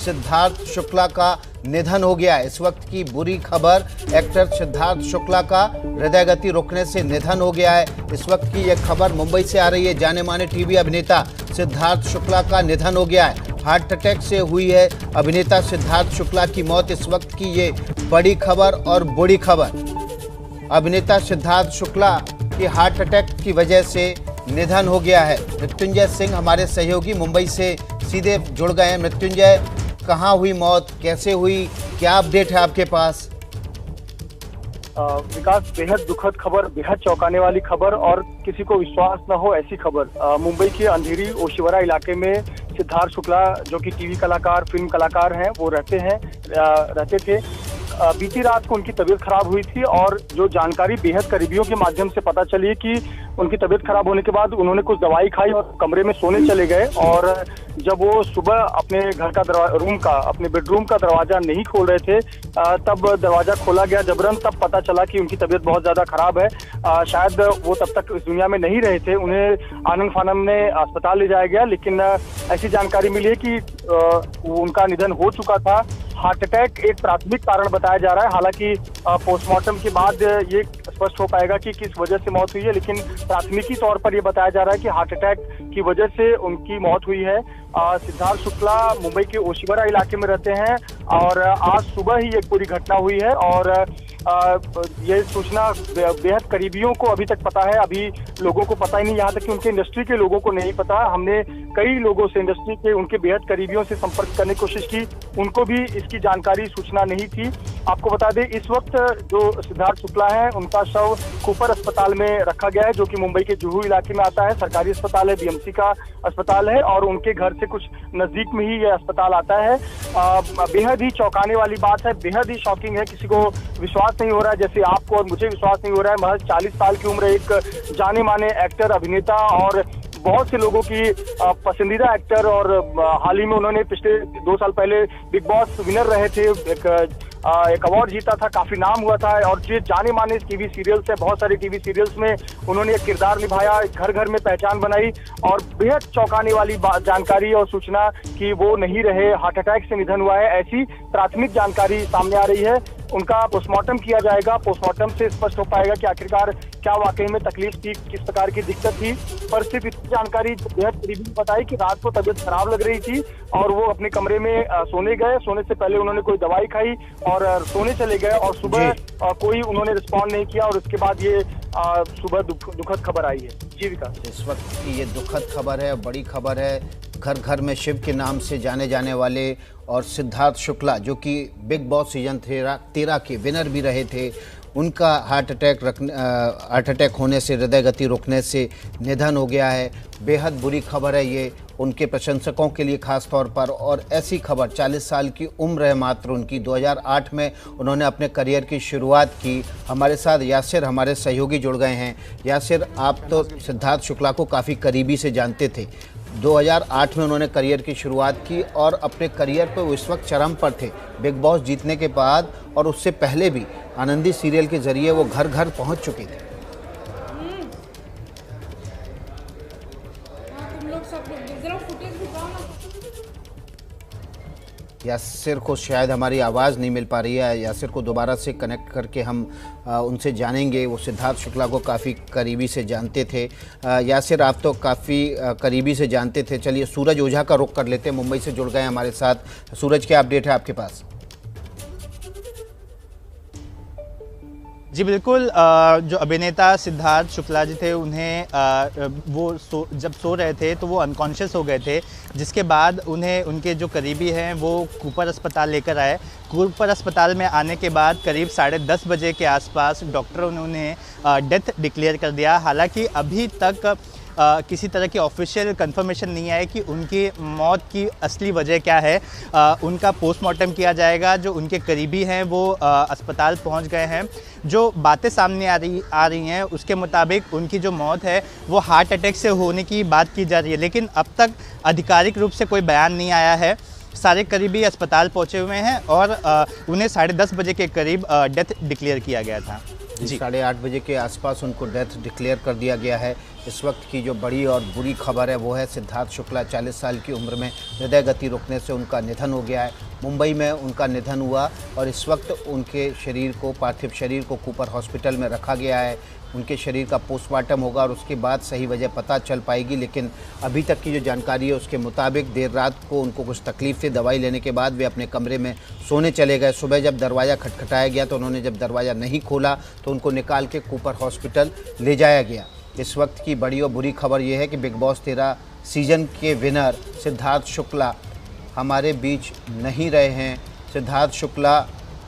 सिद्धार्थ शुक्ला का निधन हो गया है। इस वक्त की बुरी खबर, एक्टर सिद्धार्थ शुक्ला का हृदय गति रुकने से निधन हो गया है। इस वक्त की यह खबर मुंबई से आ रही है। जाने माने टीवी अभिनेता सिद्धार्थ शुक्ला का निधन हो गया है। हार्ट अटैक से हुई है अभिनेता सिद्धार्थ शुक्ला की मौत। इस वक्त की ये बड़ी खबर और बुरी खबर। अभिनेता सिद्धार्थ शुक्ला की हार्ट अटैक की वजह से निधन हो गया है। मृत्युंजय सिंह हमारे सहयोगी मुंबई से सीधे जुड़ गए हैं। मृत्युंजय, कहाँ हुई मौत, कैसे हुई, क्या अपडेट है आपके पास? विकास, बेहद दुखद खबर, बेहद चौंकाने वाली खबर और किसी को विश्वास न हो ऐसी खबर। मुंबई के अंधेरी ओशिवरा इलाके में सिद्धार्थ शुक्ला, जो कि टीवी कलाकार, फिल्म कलाकार हैं, वो रहते थे। बीती रात को उनकी तबीयत खराब हुई थी और जो जानकारी बेहद करीबियों के माध्यम से पता चली कि उनकी तबीयत खराब होने के बाद उन्होंने कुछ दवाई खाई और कमरे में सोने चले गए। और जब वो सुबह अपने घर का अपने बेडरूम का दरवाजा नहीं खोल रहे थे, तब दरवाजा खोला गया जबरन। तब पता चला कि उनकी तबीयत बहुत ज्यादा खराब है। शायद वो तब तक इस दुनिया में नहीं रहे थे। उन्हें आनंद फानम में अस्पताल ले जाया गया, लेकिन ऐसी जानकारी मिली है कि उनका निधन हो चुका था। हार्ट अटैक एक प्राथमिक कारण बताया जा रहा है। हालांकि पोस्टमार्टम के बाद ये स्पष्ट हो पाएगा कि किस वजह से मौत हुई है, लेकिन प्राथमिकी तौर पर ये बताया जा रहा है कि हार्ट अटैक की वजह से उनकी मौत हुई है। सिद्धार्थ शुक्ला मुंबई के ओशिवरा इलाके में रहते हैं और आज सुबह ही एक पूरी घटना हुई है और ये सूचना बेहद करीबियों को अभी तक पता है। अभी लोगों को पता ही नहीं, यहाँ तक कि उनके इंडस्ट्री के लोगों को नहीं पता। हमने कई लोगों से, इंडस्ट्री के, उनके बेहद करीबियों से संपर्क करने की कोशिश की, उनको भी इसकी जानकारी, सूचना नहीं थी। आपको बता दें, इस वक्त जो सिद्धार्थ शुक्ला है, उनका शव कूपर अस्पताल में रखा गया है, जो कि मुंबई के जुहू इलाके में आता है। सरकारी अस्पताल है, बीएमसी का अस्पताल है और उनके घर से कुछ नजदीक में ही यह अस्पताल आता है। बेहद ही चौंकाने वाली बात है, बेहद ही शॉकिंग है। किसी को विश्वास नहीं हो रहा है, जैसे आपको और मुझे विश्वास नहीं हो रहा है। महज 40 साल की उम्र, एक जाने माने एक्टर, अभिनेता और बहुत से लोगों की पसंदीदा एक्टर, और हाल ही में उन्होंने पिछले 2 साल पहले बिग बॉस विनर रहे थे, एक अवार्ड जीता था, काफी नाम हुआ था। और ये जाने माने टीवी सीरियल्स है, बहुत सारे टीवी सीरियल्स में उन्होंने एक किरदार निभाया, घर घर में पहचान बनाई। और बेहद चौंकाने वाली जानकारी और सूचना कि वो नहीं रहे, हार्ट अटैक से निधन हुआ है, ऐसी प्राथमिक जानकारी सामने आ रही है। उनका पोस्टमार्टम किया जाएगा, पोस्टमार्टम से स्पष्ट हो पाएगा कि आखिरकार क्या वाकई में तकलीफ थी, किस प्रकार की दिक्कत थी। पर सिर्फ इतनी जानकारी बेहद करीबी बताई कि रात को तबीयत खराब लग रही थी और वो अपने कमरे में सोने गए। सोने से पहले उन्होंने कोई दवाई खाई और सोने चले गए और सुबह कोई उन्होंने रिस्पॉन्ड नहीं किया और उसके बाद ये सुबह दुखद खबर आई है। जी विकास, इस वक्त की ये दुखद खबर है, बड़ी खबर है। घर घर में शिव के नाम से जाने जाने वाले और सिद्धार्थ शुक्ला, जो कि बिग बॉस सीजन 13 के विनर भी रहे थे, उनका हार्ट अटैक होने से, हृदय गति रुकने से निधन हो गया है। बेहद बुरी खबर है ये उनके प्रशंसकों के लिए खास तौर पर। और ऐसी खबर, 40 साल की उम्र है मात्र उनकी। 2008 में उन्होंने अपने करियर की शुरुआत की। हमारे साथ यासिर, हमारे सहयोगी, जुड़ गए हैं। यासिर, आप तो सिद्धार्थ शुक्ला को काफ़ी करीबी से जानते थे। 2008 में उन्होंने करियर की शुरुआत की और अपने करियर पर वो इस वक्त चरम पर थे। बिग बॉस जीतने के बाद और उससे पहले भी आनंदी सीरियल के जरिए वो घर घर पहुंच चुके थे। यासिर को शायद हमारी आवाज़ नहीं मिल पा रही है। यासिर को दोबारा से कनेक्ट करके हम उनसे जानेंगे। वो सिद्धार्थ शुक्ला को काफ़ी करीबी से जानते थे। यासिर, आप तो काफ़ी करीबी से जानते थे। चलिए सूरज ओझा का रुख कर लेते हैं, मुंबई से जुड़ गए हैं हमारे साथ। सूरज, क्या अपडेट है आपके पास? जी बिल्कुल, जो अभिनेता सिद्धार्थ शुक्ला जी थे, उन्हें जब सो रहे थे तो वो अनकॉन्शियस हो गए थे, जिसके बाद उन्हें उनके जो करीबी हैं वो कूपर अस्पताल लेकर आए। कूपर अस्पताल में आने के बाद करीब 10:30 बजे के आसपास डॉक्टरों ने उन्हें डेथ डिक्लेयर कर दिया। हालांकि अभी तक किसी तरह की ऑफिशियल कंफर्मेशन नहीं है कि उनकी मौत की असली वजह क्या है। उनका पोस्टमार्टम किया जाएगा। जो उनके करीबी हैं वो अस्पताल पहुंच गए हैं। जो बातें सामने आ रही हैं उसके मुताबिक उनकी जो मौत है वो हार्ट अटैक से होने की बात की जा रही है, लेकिन अब तक आधिकारिक रूप से कोई बयान नहीं आया है। सारे करीबी अस्पताल पहुंचे हुए हैं और उन्हें 10:30 बजे के करीब डेथ डिक्लेयर किया गया था। जी। 8:30 बजे के आसपास उनको डेथ डिक्लेयर कर दिया गया है। इस वक्त की जो बड़ी और बुरी खबर है वो है सिद्धार्थ शुक्ला, 40 साल की उम्र में हृदय गति रुकने से उनका निधन हो गया है। मुंबई में उनका निधन हुआ और इस वक्त उनके शरीर को, पार्थिव शरीर को कूपर हॉस्पिटल में रखा गया है। उनके शरीर का पोस्टमार्टम होगा और उसके बाद सही वजह पता चल पाएगी, लेकिन अभी तक की जो जानकारी है उसके मुताबिक देर रात को उनको कुछ तकलीफ थी। दवाई लेने के बाद वे अपने कमरे में सोने चले गए। सुबह जब दरवाज़ा खटखटाया गया तो उन्होंने जब दरवाज़ा नहीं खोला तो उनको निकाल के कूपर हॉस्पिटल ले जाया गया। इस वक्त की बड़ी और बुरी खबर यह है कि बिग बॉस 13 सीजन के विनर सिद्धार्थ शुक्ला हमारे बीच नहीं रहे हैं। सिद्धार्थ शुक्ला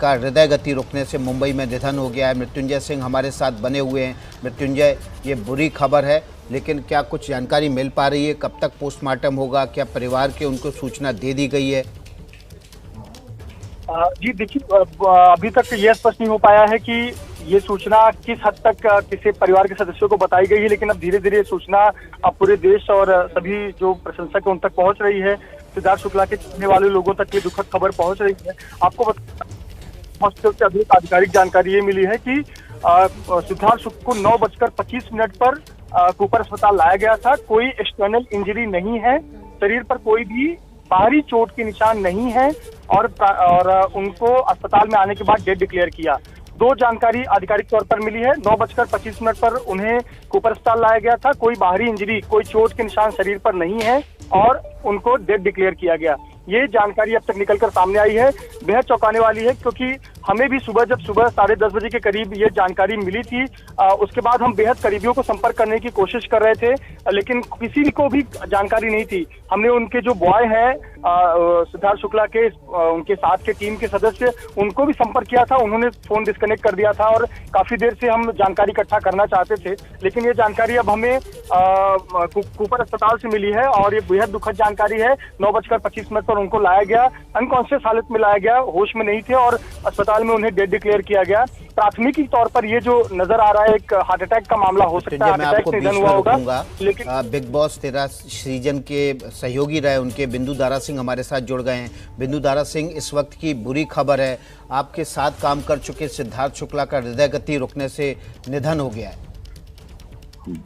का हृदय गति रुकने से मुंबई में निधन हो गया है। मृत्युंजय सिंह हमारे साथ बने हुए हैं। मृत्युंजय, ये बुरी खबर है, लेकिन क्या कुछ जानकारी मिल पा रही है? कब तक पोस्टमार्टम होगा? क्या परिवार के उनको सूचना दे दी गई है? जी देखिए, अभी तक यह स्पष्ट नहीं हो पाया है कि ये सूचना किस हद तक किसी परिवार के सदस्यों को बताई गई है, लेकिन अब धीरे धीरे सूचना अब पूरे देश और सभी जो प्रशंसक है उन तक पहुंच रही है। सिद्धार्थ शुक्ला के चाहने वाले लोगों तक ये दुखद खबर पहुंच रही है। आपको हॉस्पिटल से अभी आधिकारिक जानकारी ये मिली है कि सिद्धार्थ शुक्ला को 9:25 पर कूपर अस्पताल लाया गया था। कोई एक्सटर्नल इंजरी नहीं है, शरीर पर कोई भी बाहरी चोट के निशान नहीं है और उनको अस्पताल में आने के बाद डेड डिक्लेयर किया। दो जानकारी आधिकारिक तौर पर मिली है। 9:25 पर उन्हें कूपर अस्पताल लाया गया था, कोई बाहरी इंजरी, कोई चोट के निशान शरीर पर नहीं है और उनको डेड डिक्लेयर किया गया। ये जानकारी अब तक निकलकर सामने आई है, बेहद चौंकाने वाली है, क्योंकि हमें भी सुबह 10:30 बजे के करीब ये जानकारी मिली थी। उसके बाद हम बेहद करीबियों को संपर्क करने की कोशिश कर रहे थे, लेकिन किसी को भी जानकारी नहीं थी। हमने उनके जो बॉय हैं सिद्धार्थ शुक्ला के, उनके साथ के टीम के सदस्य, उनको भी संपर्क किया था। उन्होंने फोन डिस्कनेक्ट कर दिया था और काफी देर से हम जानकारी इकट्ठा करना चाहते थे, लेकिन ये जानकारी अब हमें कूपर अस्पताल से मिली है और ये बेहद दुखद जानकारी है। 9:25 पर उनको लाया गया, अनकॉन्शियस हालत में लाया गया, होश में नहीं थे और अस्पताल में उन्हें डेड डिक्लेयर किया गया। प्राथमिकी तौर पर ये जो नजर आ रहा है एक हार्ट अटैक का मामला हो सकता है, हार्ट अटैक से निधन हुआ होगा। लेकिन बिग बॉस 13 सीजन के सहयोगी रहे उनके बिंदु दारा सिंह हमारे साथ जुड़ गए हैं। बिंदु दारा सिंह, इस वक्त की बुरी खबर है, आपके साथ काम कर चुके सिद्धार्थ शुक्ला का हृदय गति रुकने से निधन हो गया है।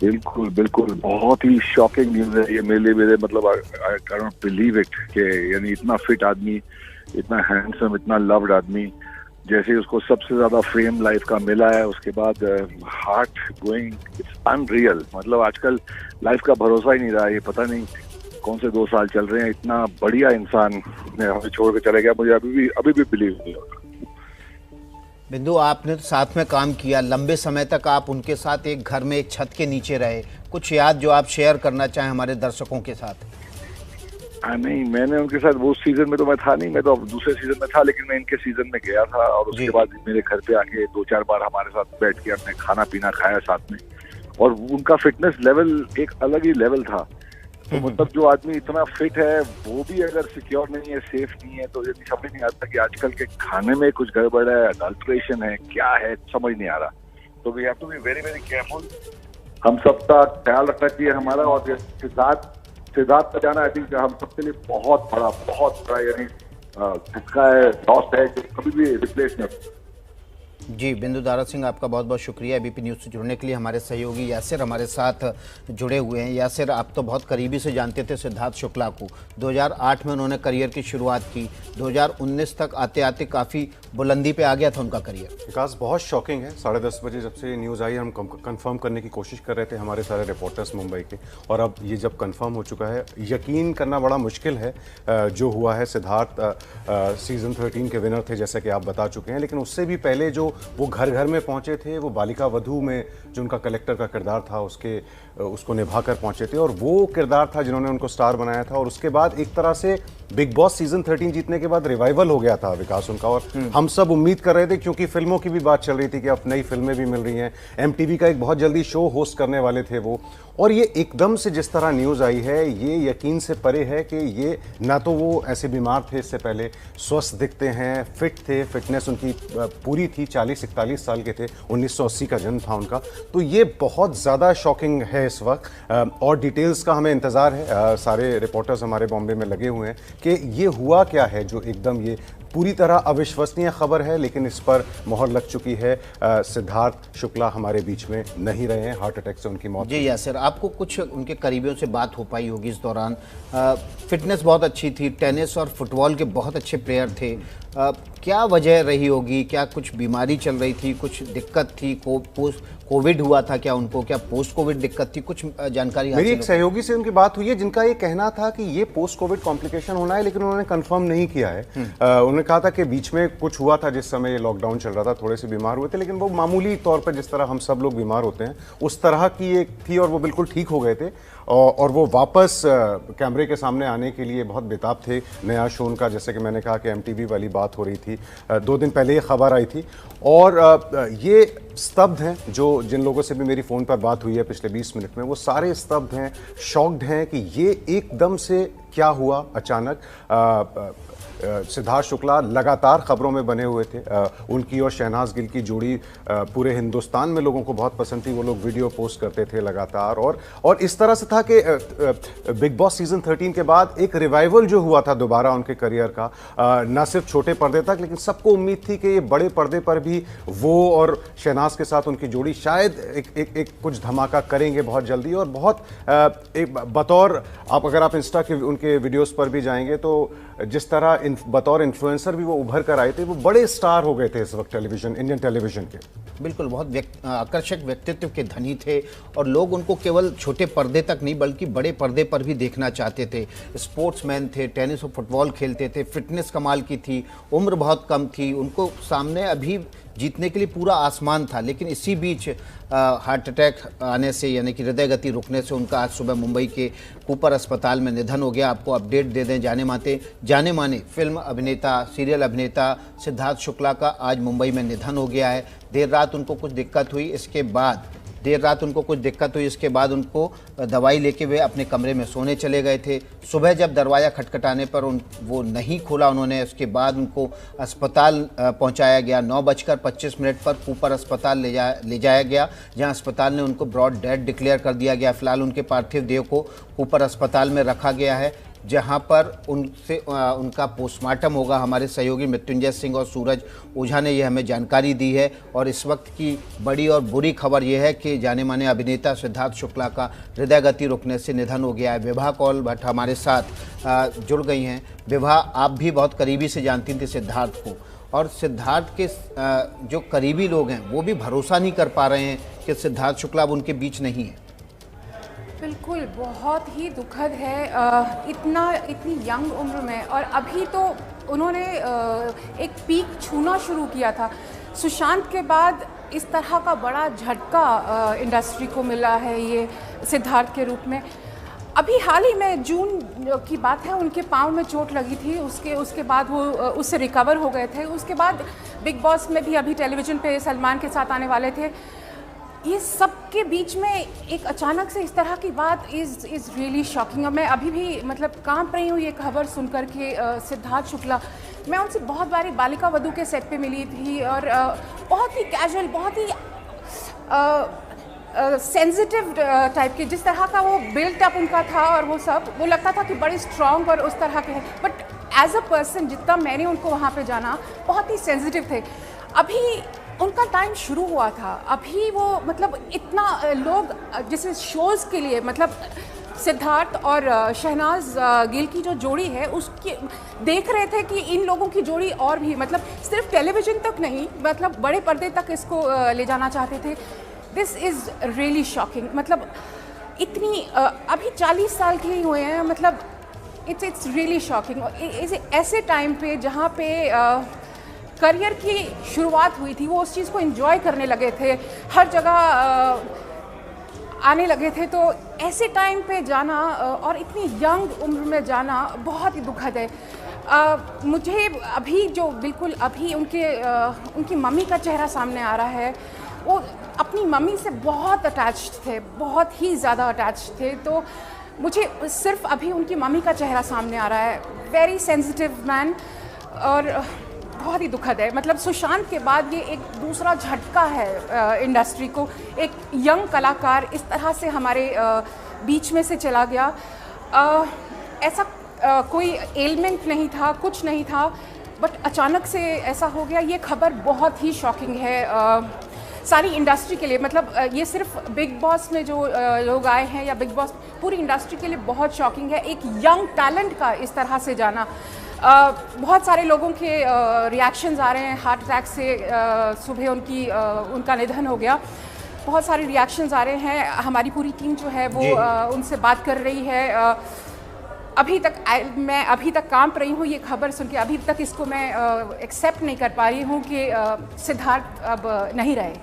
बिल्कुल बिल्कुल, बहुत ही शॉकिंग न्यूज़ है ये मेरे मतलब आई कैनॉट बिलीव इट कि यानी इतना फिट आदमी, इतना हैंडसम, इतना लव्ड आदमी, जैसे उसको सबसे ज्यादा फेम लाइफ का मिला है, उसके बाद हार्ट गोइंग, इट्स अनरियल। मतलब आजकल लाइफ का भरोसा ही नहीं रहा। ये पता नहीं कौन से 2 साल चल रहे हैं, इतना बढ़िया इंसान ने हमें छोड़ के चले गया। मुझे अभी भी बिलीव नहीं होता। बिंदु, आपने तो साथ में काम किया, लंबे समय तक आप उनके साथ एक घर में एक छत के नीचे रहे, कुछ याद जो आप शेयर करना चाहें हमारे दर्शकों के साथ? नहीं, मैंने उनके साथ वो सीजन में तो मैं था नहीं, मैं तो दूसरे सीजन में था, लेकिन मैं इनके सीजन में गया था और उसके बाद मेरे घर पे आके 2-4 बार हमारे साथ बैठ के हमने खाना पीना खाया साथ में, और उनका फिटनेस लेवल एक अलग ही लेवल था। तो मतलब जो आदमी इतना फिट है वो भी अगर सिक्योर नहीं है, सेफ नहीं है, तो ये समझ नहीं आता कि आजकल के खाने में कुछ गड़बड़ है, अडल्ट्रेशन है, क्या है, समझ नहीं आ रहा। तो we have to be very very careful. हम सबका ख्याल रखना चाहिए हमारा, और सिद्धार्थ का जाना आई थिंक हम सबके लिए बहुत बड़ा यानी धक्का है, लॉस है, जो कभी भी रिप्लेस नहीं हो। जी, बिंदु दारा सिंह, आपका बहुत बहुत शुक्रिया एबीपी न्यूज़ से जुड़ने के लिए। हमारे सहयोगी यासिर हमारे साथ जुड़े हुए हैं। यासिर, आप तो बहुत करीबी से जानते थे सिद्धार्थ शुक्ला को। 2008 में उन्होंने करियर की शुरुआत की, 2019 तक आते आते काफ़ी बुलंदी पे आ गया था उनका करियर। विकास, बहुत शॉकिंग है। 10:30 बजे जब से न्यूज़ आई, हम कंफर्म करने की कोशिश कर रहे थे, हमारे सारे रिपोर्टर्स मुंबई के, और अब ये जब कंफर्म हो चुका है, यकीन करना बड़ा मुश्किल है जो हुआ है। सिद्धार्थ सीजन 13 के विनर थे, जैसा कि आप बता चुके हैं, लेकिन उससे भी पहले जो वो घर घर में पहुंचे थे, वो बालिका वधू में जो उनका कलेक्टर का किरदार था उसको निभा कर पहुंचे थे, और वो किरदार था जिन्होंने उनको स्टार बनाया था। और उसके बाद एक तरह से बिग बॉस सीजन 13 जीतने के बाद रिवाइवल हो गया था विकास उनका, और हम सब उम्मीद कर रहे थे, क्योंकि फिल्मों की भी बात चल रही थी कि अब नई फिल्में भी मिल रही हैं, एमटीवी का एक बहुत जल्दी शो होस्ट करने वाले थे वो, और ये एकदम से जिस तरह न्यूज़ आई है, ये यकीन से परे है कि ये ना तो वो ऐसे बीमार थे इससे पहले, स्वस्थ दिखते हैं, फिट थे, फिटनेस उनकी पूरी थी, 40-41 साल के थे, 1980 का जन्म था उनका। तो ये बहुत ज़्यादा शॉकिंग है इस वक्त, और डिटेल्स का हमें इंतज़ार है। सारे रिपोर्टर्स हमारे बॉम्बे में लगे हुए हैं कि ये हुआ क्या है जो एकदम ये पूरी तरह अविश्वसनीय खबर है, लेकिन इस पर मोहर लग चुकी है। सिद्धार्थ शुक्ला हमारे बीच में नहीं रहे हैं, हार्ट अटैक से उनकी मौत। जी यासिर, आपको कुछ उनके करीबियों से बात हो पाई होगी इस दौरान। फिटनेस बहुत अच्छी थी, टेनिस और फुटबॉल के बहुत अच्छे प्लेयर थे। क्या वजह रही होगी? क्या कुछ बीमारी चल रही थी, कुछ दिक्कत थी, कोविड हुआ था क्या उनको, क्या पोस्ट कोविड दिक्कत थी? कुछ जानकारी मेरी एक सहयोगी से उनकी बात हुई है जिनका ये कहना था कि ये पोस्ट कोविड कॉम्प्लिकेशन होना है, लेकिन उन्होंने कंफर्म नहीं किया है। उन्होंने कहा था कि बीच में कुछ हुआ था जिस समय ये लॉकडाउन चल रहा था, थोड़े से बीमार हुए थे, लेकिन वो मामूली तौर पर जिस तरह हम सब लोग बीमार होते हैं उस तरह की एक थी और वो बिल्कुल ठीक हो गए थे। और वो वापस कैमरे के सामने आने के लिए बहुत बेताब थे। नया शो उनका, जैसे कि मैंने कहा कि MTV वाली बात हो रही थी, 2 दिन पहले ये खबर आई थी। और ये स्तब्ध हैं, जो जिन लोगों से भी मेरी फ़ोन पर बात हुई है पिछले 20 मिनट में, वो सारे स्तब्ध हैं, शॉक्ड हैं कि ये एकदम से क्या हुआ अचानक। सिद्धार्थ शुक्ला लगातार खबरों में बने हुए थे। उनकी और शहनाज गिल की जोड़ी पूरे हिंदुस्तान में लोगों को बहुत पसंद थी। वो लोग वीडियो पोस्ट करते थे लगातार, और इस तरह से था कि बिग बॉस सीजन 13 के बाद एक रिवाइवल जो हुआ था दोबारा उनके करियर का, न सिर्फ छोटे पर्दे तक, लेकिन सबको उम्मीद थी कि ये बड़े पर्दे पर भी वो और शहनाज के साथ उनकी जोड़ी शायद एक कुछ धमाका करेंगे बहुत जल्दी। और बहुत बतौर अगर आप इंस्टा के उनके वीडियोस पर भी जाएंगे तो जिस तरह बतौर इन्फ्लुएंसर भी वो उभर कर आए थे, वो बड़े स्टार हो गए थे इस वक्त इंडियन टेलीविजन के। बिल्कुल, बहुत आकर्षक व्यक्तित्व के धनी थे और लोग उनको केवल छोटे पर्दे तक नहीं बल्कि बड़े पर्दे पर भी देखना चाहते थे। स्पोर्ट्समैन थे, टेनिस और फुटबॉल खेलते थे, फिटनेस कमाल की थी, उम्र बहुत कम थी, उनको सामने अभी जीतने के लिए पूरा आसमान था। लेकिन इसी बीच हार्ट अटैक आने से, यानी कि हृदय गति रुकने से उनका आज सुबह मुंबई के कूपर अस्पताल में निधन हो गया। आपको अपडेट दे दें, जाने माने फिल्म अभिनेता, सीरियल अभिनेता सिद्धार्थ शुक्ला का आज मुंबई में निधन हो गया है। देर रात उनको कुछ दिक्कत हुई, इसके बाद उनको दवाई लेके वे अपने कमरे में सोने चले गए थे। सुबह जब दरवाज़ा खटखटाने पर वो नहीं खोला उन्होंने, उसके बाद उनको अस्पताल पहुंचाया गया। 9:25 पर कूपर अस्पताल ले जाया गया, जहां अस्पताल ने उनको ब्रॉड डेड डिक्लेयर कर दिया गया। फिलहाल उनके पार्थिव देह को कूपर अस्पताल में रखा गया है, जहां पर उनका पोस्टमार्टम होगा। हमारे सहयोगी मृत्युंजय सिंह और सूरज ओझा ने यह हमें जानकारी दी है। और इस वक्त की बड़ी और बुरी खबर यह है कि जाने माने अभिनेता सिद्धार्थ शुक्ला का हृदय गति रुकने से निधन हो गया है। विभा कौल भट्ट हमारे साथ जुड़ गई हैं। विभा, आप भी बहुत करीबी से जानती थी सिद्धार्थ को, और सिद्धार्थ के जो करीबी लोग हैं वो भी भरोसा नहीं कर पा रहे हैं कि सिद्धार्थ शुक्ला अब उनके बीच नहीं है। बिल्कुल, बहुत ही दुखद है। इतनी यंग उम्र में, और अभी तो उन्होंने एक पीक छूना शुरू किया था। सुशांत के बाद इस तरह का बड़ा झटका इंडस्ट्री को मिला है ये सिद्धार्थ के रूप में। अभी हाल ही में जून की बात है, उनके पाँव में चोट लगी थी, उसके बाद वो उससे रिकवर हो गए थे। उसके बाद बिग बॉस में भी अभी टेलीविज़न पे सलमान के साथ आने वाले थे। ये सब के बीच में एक अचानक से इस तरह की बात इज़ रियली शॉकिंग। और मैं अभी भी मतलब कांप रही हूँ ये खबर सुनकर के। सिद्धार्थ शुक्ला, मैं उनसे बहुत बारी बालिका वधू के सेट पे मिली थी, और बहुत ही कैजुअल, बहुत ही सेंसिटिव टाइप के, जिस तरह का वो बिल्ट अप उनका था और वो सब, वो लगता था कि बड़े स्ट्रॉन्ग और उस तरह के हैं। बट एज अ पर्सन जितना मैंने उनको वहाँ पे जाना, बहुत ही सेंसिटिव थे। अभी उनका टाइम शुरू हुआ था, अभी वो मतलब इतना लोग जैसे शोज़ के लिए, मतलब सिद्धार्थ और शहनाज गिल की जो जोड़ी है उसकी देख रहे थे कि इन लोगों की जोड़ी और भी, मतलब सिर्फ टेलीविज़न तक नहीं, मतलब बड़े पर्दे तक इसको ले जाना चाहते थे। This is really shocking. मतलब इतनी अभी 40 साल के ही हुए हैं, मतलब इट्स रियली शॉकिंग। ऐसे टाइम पे जहाँ पे करियर की शुरुआत हुई थी, वो उस चीज़ को एंजॉय करने लगे थे, हर जगह आने लगे थे, तो ऐसे टाइम पे जाना और इतनी यंग उम्र में जाना बहुत ही दुखद है। मुझे अभी जो बिल्कुल अभी उनकी मम्मी का चेहरा सामने आ रहा है। वो अपनी मम्मी से बहुत अटैच्ड थे, बहुत ही ज़्यादा अटैच्ड थे, तो मुझे सिर्फ अभी उनकी मम्मी का चेहरा सामने आ रहा है। वेरी सेंसिटिव मैन, और बहुत ही दुखद है। मतलब सुशांत के बाद ये एक दूसरा झटका है इंडस्ट्री को। एक यंग कलाकार इस तरह से हमारे बीच में से चला गया। ऐसा कोई एलिमेंट नहीं था, कुछ नहीं था, बट अचानक से ऐसा हो गया। ये खबर बहुत ही शॉकिंग है सारी इंडस्ट्री के लिए। मतलब ये सिर्फ बिग बॉस में जो लोग आए हैं या बिग बॉस, पूरी इंडस्ट्री के लिए बहुत शॉकिंग है। एक यंग टैलेंट का इस तरह से जाना। बहुत सारे लोगों के रिएक्शंस आ रहे हैं। हार्ट अटैक से सुबह उनका निधन हो गया। बहुत सारे रिएक्शंस आ रहे हैं। हमारी पूरी टीम जो है वो उनसे बात कर रही है। मैं अभी तक कांप रही हूँ ये खबर सुन के। अभी तक इसको मैं एक्सेप्ट नहीं कर पा रही हूँ कि सिद्धार्थ अब नहीं रहे।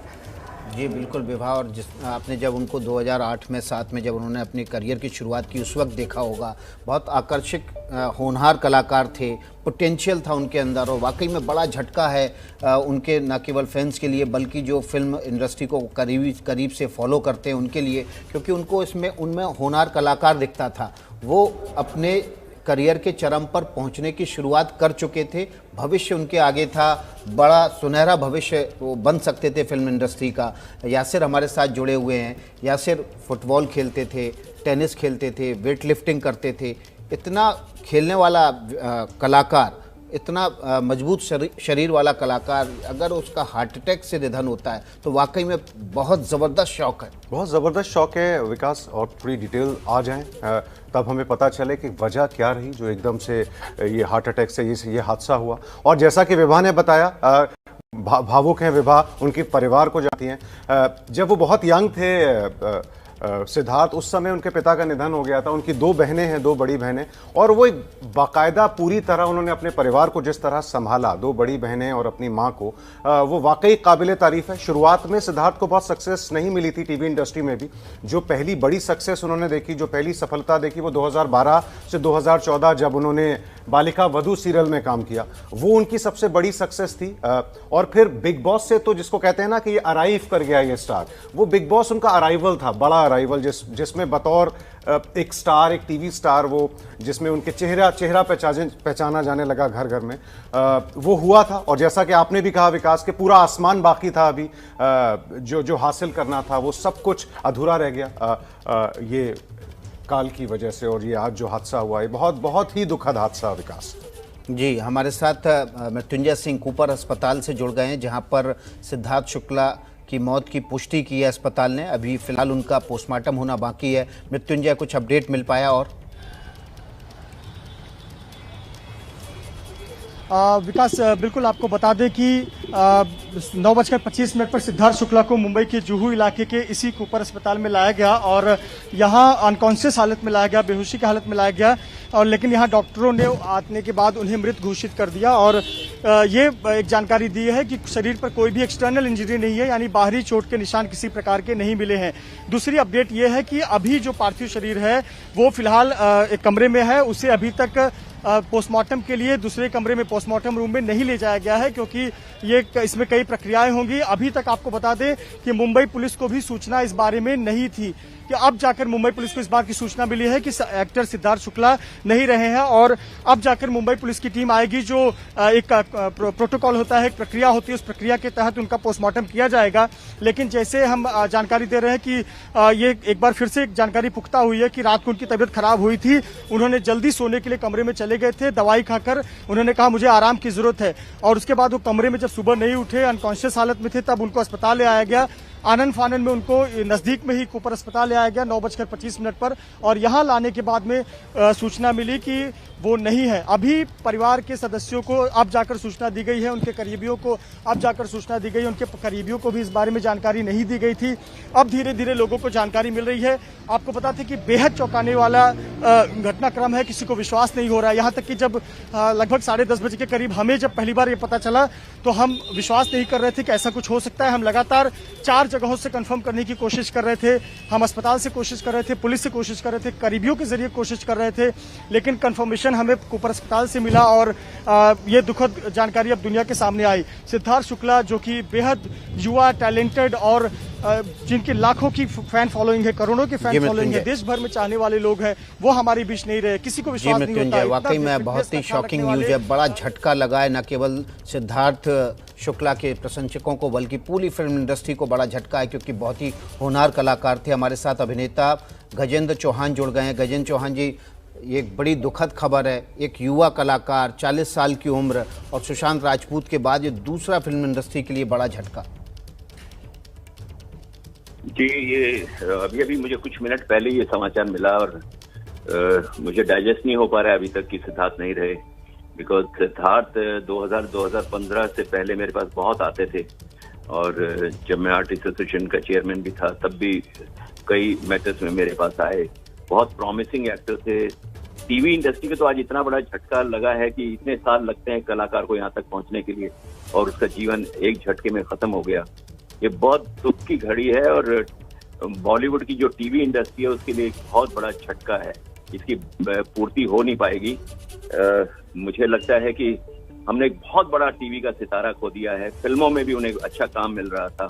जी बिल्कुल विभा, और आपने जब उनको 2008 में 7 में जब उन्होंने अपनी करियर की शुरुआत की उस वक्त देखा होगा। बहुत आकर्षक होनहार कलाकार थे, पोटेंशियल था उनके अंदर, और वाकई में बड़ा झटका है उनके न केवल फैंस के लिए बल्कि जो फिल्म इंडस्ट्री को करीब से फॉलो करते हैं उनके लिए, क्योंकि उनको उनमें होनहार कलाकार दिखता था। वो अपने करियर के चरम पर पहुंचने की शुरुआत कर चुके थे। भविष्य उनके आगे था, बड़ा सुनहरा भविष्य वो बन सकते थे फिल्म इंडस्ट्री का। यासिर हमारे साथ जुड़े हुए हैं। यासिर फुटबॉल खेलते थे, टेनिस खेलते थे, वेट लिफ्टिंग करते थे। इतना खेलने वाला कलाकार, इतना मजबूत शरीर वाला कलाकार, अगर उसका हार्ट अटैक से निधन होता है तो वाकई में बहुत ज़बरदस्त शौक है। बहुत ज़बरदस्त शौक है विकास, और थोड़ी डिटेल आ जाएं तब हमें पता चले कि वजह क्या रही जो एकदम से ये हार्ट अटैक से ये हादसा हुआ। और जैसा कि विभा ने बताया, भावुक हैं विभा, उनके परिवार को जानती हैं। जब वो बहुत यंग थे सिद्धार्थ, उस समय उनके पिता का निधन हो गया था। उनकी 2 बहनें हैं, 2 बड़ी बहनें, और वो एक बाकायदा पूरी तरह उन्होंने अपने परिवार को जिस तरह संभाला, 2 बड़ी बहनें और अपनी माँ को, वो वाकई काबिले तारीफ है। शुरुआत में सिद्धार्थ को बहुत सक्सेस नहीं मिली थी टीवी इंडस्ट्री में भी। जो पहली बड़ी सक्सेस उन्होंने देखी, जो पहली सफलता देखी, वो 2012 से 2014 जब उन्होंने बालिका वधू सीरियल में काम किया, वो उनकी सबसे बड़ी सक्सेस थी। और फिर बिग बॉस से, तो जिसको कहते हैं ना कि ये अराइव कर गया ये स्टार, वो बिग बॉस उनका अराइवल था, बड़ा अराइवल, जिसमें बतौर एक स्टार, एक टीवी स्टार, वो जिसमें उनके चेहरा पहचाना जाने लगा घर घर में, वो हुआ था। और जैसा कि आपने भी कहा विकास, के पूरा आसमान बाकी था अभी, जो हासिल करना था वो सब कुछ अधूरा रह गया ये काल की वजह से। और ये आज जो हादसा हुआ है बहुत ही दुखद हादसा विकास। जी, हमारे साथ मृत्युंजय सिंह कूपर अस्पताल से जुड़ गए हैं, जहां पर सिद्धार्थ शुक्ला की मौत की पुष्टि की है अस्पताल ने। अभी फिलहाल उनका पोस्टमार्टम होना बाकी है। मृत्युंजय, कुछ अपडेट मिल पाया? और विकास, बिल्कुल आपको बता दें कि 9:25 पर सिद्धार्थ शुक्ला को मुंबई के जुहू इलाके के इसी कूपर अस्पताल में लाया गया और यहाँ अनकॉन्शियस हालत में लाया गया, बेहोशी की हालत में लाया गया। और लेकिन यहाँ डॉक्टरों ने आने के बाद उन्हें मृत घोषित कर दिया। और ये एक जानकारी दी है कि शरीर पर कोई भी एक्सटर्नल इंजरी नहीं है, यानी बाहरी चोट के निशान किसी प्रकार के नहीं मिले हैं। दूसरी अपडेट ये है कि अभी जो पार्थिव शरीर है वो फिलहाल एक कमरे में है। उसे अभी तक पोस्टमार्टम के लिए दूसरे कमरे में, पोस्टमार्टम रूम में नहीं ले जाया गया है, क्योंकि इसमें कई प्रक्रियाएं होंगी। अभी तक आपको बता दें कि मुंबई पुलिस को भी सूचना इस बारे में नहीं थी, कि अब जाकर मुंबई पुलिस को इस बात की सूचना मिली है कि एक्टर सिद्धार्थ शुक्ला नहीं रहे हैं। और अब जाकर मुंबई पुलिस की टीम आएगी, जो एक प्रोटोकॉल होता है, एक प्रक्रिया होती है, उस प्रक्रिया के तहत उनका पोस्टमार्टम किया जाएगा। लेकिन जैसे हम जानकारी दे रहे हैं कि ये एक बार फिर से एक जानकारी पुख्ता हुई है कि रात को उनकी तबीयत खराब हुई थी। उन्होंने जल्दी सोने के लिए कमरे में चले गए थे, दवाई खाकर उन्होंने कहा मुझे आराम की जरूरत है। और उसके बाद वो कमरे में जब सुबह नहीं उठे, अनकॉन्शियस हालत में थे, तब उनको अस्पताल ले आया गया। आनंद फानन में उनको नजदीक में ही कूपर अस्पताल ले आया गया 9:25 पर। और यहाँ लाने के बाद में सूचना मिली कि वो नहीं है। अभी परिवार के सदस्यों को अब जाकर सूचना दी गई है, उनके करीबियों को अब जाकर सूचना दी गई है। उनके करीबियों को भी इस बारे में जानकारी नहीं दी गई थी, अब धीरे धीरे लोगों को जानकारी मिल रही है। आपको पता था कि बेहद चौंकाने वाला घटनाक्रम है, किसी को विश्वास नहीं हो रहा है। यहाँ तक कि जब लगभग 10:30 बजे के करीब हमें जब पहली बार ये पता चला तो हम विश्वास नहीं कर रहे थे कि ऐसा कुछ हो सकता है। हम लगातार 4 जगहों से कंफर्म करने की कोशिश कर रहे थे। हम अस्पताल से कोशिश कर रहे थे, पुलिस से कोशिश कर रहे थे, करीबियों के जरिए कोशिश कर रहे थे, लेकिन कंफर्मेशन हमें कूपर अस्पताल से मिला। और ये दुखद जानकारी अब दुनिया के सामने आई। सिद्धार्थ शुक्ला, जो कि बेहद युवा, टैलेंटेड और जिनके लाखों की फैन फॉलोइंग है, करोड़ों की फैन फॉलोइंग है, देश भर में चाहने वाले लोग हैं, वो हमारे बीच नहीं रहे। किसी को विश्वास नहीं होता है। वाकई में बहुत ही शॉकिंग न्यूज है। बड़ा झटका लगा है, न केवल सिद्धार्थ शुक्ला के प्रशंसकों को बल्कि पूरी फिल्म इंडस्ट्री को बड़ा झटका है, क्योंकि बहुत ही होनहार कलाकार थे। हमारे साथ अभिनेता गजेंद्र चौहान जुड़ गए हैं। गजेंद्र चौहान जी, ये एक बड़ी दुखद खबर है। एक युवा कलाकार, 40 साल की उम्र, और सुशांत राजपूत के बाद ये दूसरा फिल्म इंडस्ट्री के लिए बड़ा झटका। जी, ये अभी अभी मुझे कुछ मिनट पहले ये समाचार मिला और मुझे डाइजेस्ट नहीं हो पा रहा है अभी तक कि सिद्धार्थ नहीं रहे। बिकॉज सिद्धार्थ 2015 से पहले मेरे पास बहुत आते थे, और जब मैं आर्टिस्ट एसोसिएशन का चेयरमैन भी था तब भी कई मैचेस में मेरे पास आए। बहुत प्रॉमिसिंग एक्टर थे। टीवी इंडस्ट्री में तो आज इतना बड़ा झटका लगा है कि इतने साल लगते हैं कलाकार को यहाँ तक पहुँचने के लिए, और उसका जीवन एक झटके में खत्म हो गया। ये बहुत दुख की घड़ी है, और बॉलीवुड की जो टीवी इंडस्ट्री है उसके लिए एक बहुत बड़ा झटका है। इसकी पूर्ति हो नहीं पाएगी। मुझे लगता है कि हमने एक बहुत बड़ा टीवी का सितारा खो दिया है। फिल्मों में भी उन्हें अच्छा काम मिल रहा था,